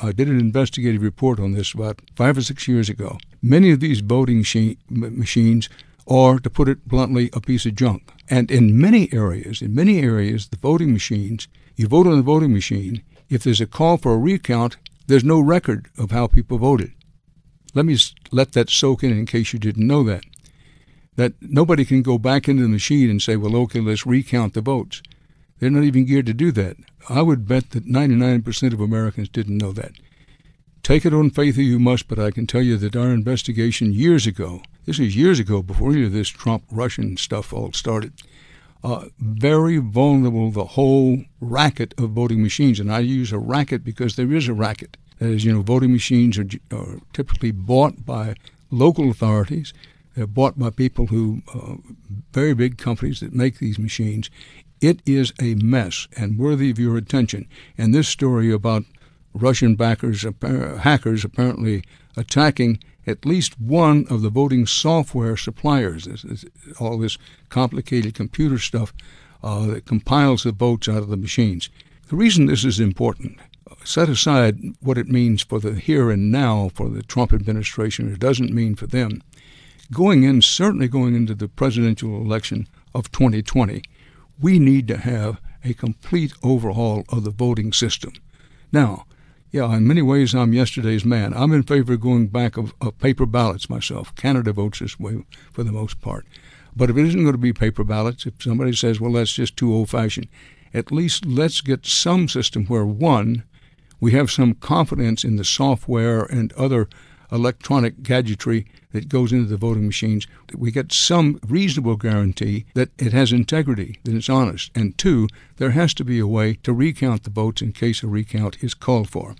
I did an investigative report on this about 5 or 6 years ago. Many of these voting machines are, to put it bluntly, a piece of junk. And in many areas, the voting machines, you vote on the voting machine. If there's a call for a recount, there's no record of how people voted. Let me let that soak in case you didn't know that. That nobody can go back into the machine and say, well, okay, let's recount the votes. They're not even geared to do that. I would bet that 99% of Americans didn't know that. Take it on faith you must, but I can tell you that our investigation years ago, this is years ago before any of this Trump-Russian stuff all started, very vulnerable, the whole racket of voting machines. And I use a racket because there is a racket. That is, voting machines are typically bought by local authorities. They're bought by people who, very big companies that make these machines. It is a mess and worthy of your attention. And this story about Russian hackers apparently attacking at least one of the voting software suppliers, all this complicated computer stuff that compiles the votes out of the machines. The reason this is important, set aside what it means for the here and now for the Trump administration, it doesn't mean for them. Certainly going into the presidential election of 2020, we need to have a complete overhaul of the voting system. Now, in many ways, I'm yesterday's man. I'm in favor of going back of paper ballots myself. Canada votes this way for the most part. But if it isn't going to be paper ballots, if somebody says, well, that's just too old-fashioned, at least let's get some system where, one, we have some confidence in the software and other electronic gadgetry that goes into the voting machines. We get some reasonable guarantee that it has integrity, that it's honest. And two, there has to be a way to recount the votes in case a recount is called for.